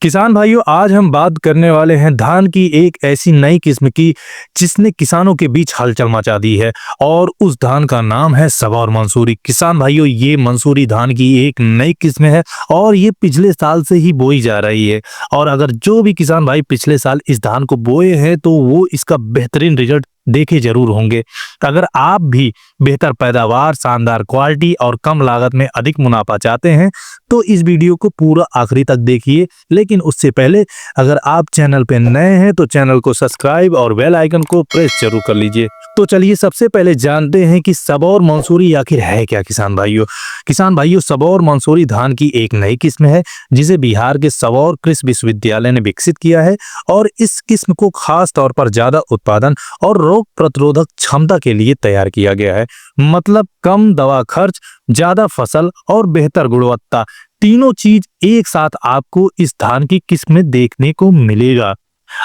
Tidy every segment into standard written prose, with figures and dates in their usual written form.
किसान भाइयों, आज हम बात करने वाले हैं धान की एक ऐसी नई किस्म की जिसने किसानों के बीच हलचल मचा दी है और उस धान का नाम है सबौर मंसूरी। किसान भाइयों, ये मंसूरी धान की एक नई किस्म है और ये पिछले साल से ही बोई जा रही है। और अगर जो भी किसान भाई पिछले साल इस धान को बोए हैं तो वो इसका बेहतरीन रिजल्ट देखे जरूर होंगे। अगर आप भी बेहतर पैदावार, शानदार क्वालिटी और कम लागत में अधिक मुनाफा चाहते हैं तो इस वीडियो को पूरा आखिरी तक देखिए। लेकिन उससे पहले अगर आप चैनल पे नए हैं तो चैनल को सब्सक्राइब और बेल आइकन को प्रेस जरूर कर लीजिए। तो चलिए सबसे पहले जानते हैं कि सबौर मंसूरी आखिर है क्या। किसान भाइयों, सबौर मंसूरी धान की एक नई किस्म है जिसे बिहार के सबौर कृषि विश्वविद्यालय ने विकसित किया है और इस किस्म को खास तौर पर ज्यादा उत्पादन और रोग प्रतिरोधक क्षमता के लिए तैयार किया गया है। मतलब कम दवा खर्च, ज्यादा फसल और बेहतर गुणवत्ता, तीनों चीज एक साथ आपको इस धान की किस्म में देखने को मिलेगा।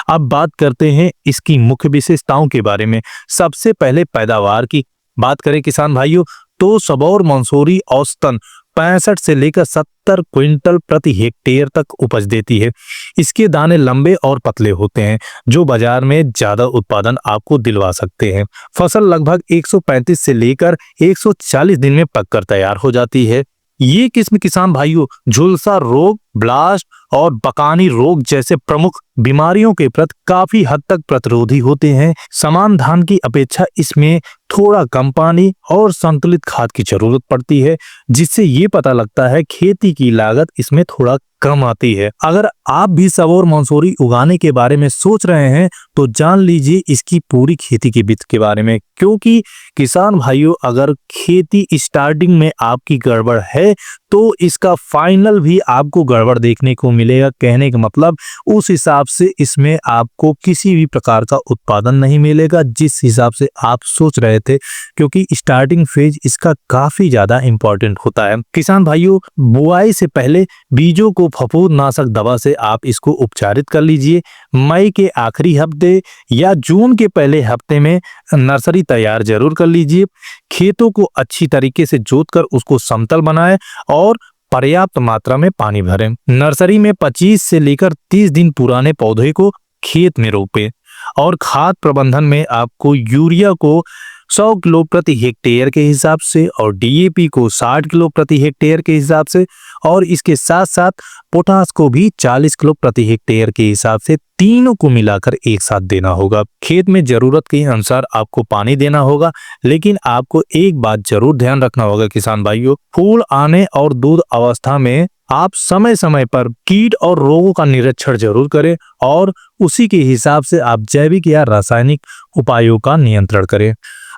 अब बात करते हैं इसकी मुख्य विशेषताओं के बारे में। सबसे पहले पैदावार की बात करें किसान भाइयों तो सबौर मंसूरी औसतन 65 से लेकर 70 क्विंटल प्रति हेक्टेयर तक उपज देती है। इसके दाने लंबे और पतले होते हैं जो बाजार में ज्यादा उत्पादन आपको दिलवा सकते हैं। फसल लगभग 135 से लेकर 140 दिन में पककर तैयार हो जाती है। ये किस्म किसान भाइयों झुलसा रोग, ब्लास्ट और बकानी रोग जैसे प्रमुख बीमारियों के प्रति काफी हद तक प्रतिरोधी होते हैं। समान धान की अपेक्षा इसमें थोड़ा कम पानी और संतुलित खाद की जरूरत पड़ती है, जिससे ये पता लगता है खेती की लागत इसमें थोड़ा कम आती है। अगर आप भी सबौर मंसूरी उगाने के बारे में सोच रहे हैं तो जान लीजिए इसकी पूरी खेती की विधि के बारे में, क्योंकि किसान भाइयों अगर खेती स्टार्टिंग में आपकी गड़बड़ है तो इसका फाइनल भी आपको गड़बड़ देखने को मिलेगा। कहने का मतलब उस हिसाब से इसमें आपको किसी भी प्रकार का उत्पादन नहीं मिलेगा जिस हिसाब से आप सोच रहे थे, क्योंकि स्टार्टिंग फेज इसका काफी ज्यादा इंपॉर्टेंट होता है। किसान भाइयों, बुआई से पहले बीजों को फफूंदनाशक दवा से आप इसको उपचारित कर लीजिए। मई के आखिरी हफ्ते या जून के पहले हफ्ते में नर्सरी तैयार जरूर कर लीजिए। खेतों को अच्छी तरीके से जोतकर उसको समतल बनाएं और पर्याप्त मात्रा में पानी भरें। नर्सरी में 25 से लेकर 30 दिन पुराने पौधे को खेत में रोपें और खाद प्रबंधन में आपको यूरिया को 100 किलो प्रति हेक्टेयर के हिसाब से और डीएपी को 60 किलो प्रति हेक्टेयर के हिसाब से और इसके साथ साथ पोटास को भी 40 किलो प्रति हेक्टेयर के हिसाब से तीनों को मिलाकर एक साथ देना होगा। खेत में जरूरत के अनुसार आपको पानी देना होगा, लेकिन आपको एक बात जरूर ध्यान रखना होगा किसान भाइयों, फूल आने और दूध अवस्था में आप समय समय पर कीट और रोगों का निरीक्षण जरूर करें और उसी के हिसाब से आप जैविक या रासायनिक उपायों का नियंत्रण करें।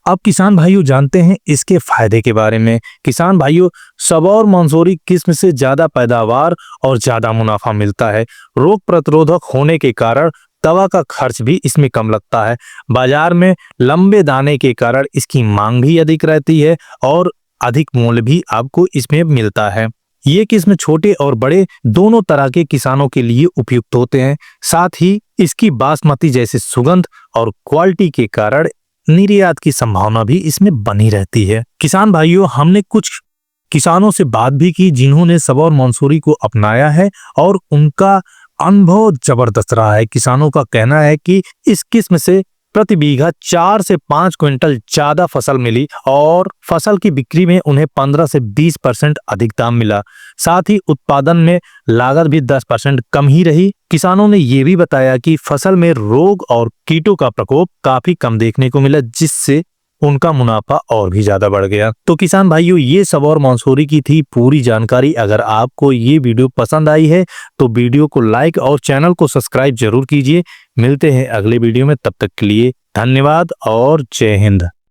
अब किसान भाइयों जानते हैं इसके फायदे के बारे में। किसान भाइयों, सबौर मंसूरी किस्म से ज्यादा पैदावार और ज्यादा मुनाफा मिलता है। रोग प्रतिरोधक होने के कारण दवा का खर्च भी इसमें कम लगता है। बाजार में लंबे दाने के कारण इसकी मांग भी अधिक रहती है और अधिक मूल्य भी आपको इसमें मिलता है। ये किस्म छोटे और बड़े दोनों तरह के किसानों के लिए उपयुक्त होते हैं। साथ ही इसकी बासमती जैसे सुगंध और क्वालिटी के कारण निर्यात की संभावना भी इसमें बनी रहती है। किसान भाइयों, हमने कुछ किसानों से बात भी की जिन्होंने सबौर मंसूरी को अपनाया है और उनका अनुभव जबरदस्त रहा है। किसानों का कहना है कि इस किस्म से प्रति बीघा 4 से 5 क्विंटल ज्यादा फसल मिली और फसल की बिक्री में उन्हें 15 से 20% अधिक दाम मिला। साथ ही उत्पादन में लागत भी 10% कम ही रही। किसानों ने ये भी बताया कि फसल में रोग और कीटों का प्रकोप काफी कम देखने को मिला, जिससे उनका मुनाफा और भी ज्यादा बढ़ गया। तो किसान भाइयों, ये सबौर मंसूरी की थी पूरी जानकारी। अगर आपको ये वीडियो पसंद आई है तो वीडियो को लाइक और चैनल को सब्सक्राइब जरूर कीजिए। मिलते हैं अगले वीडियो में, तब तक के लिए धन्यवाद और जय हिंद।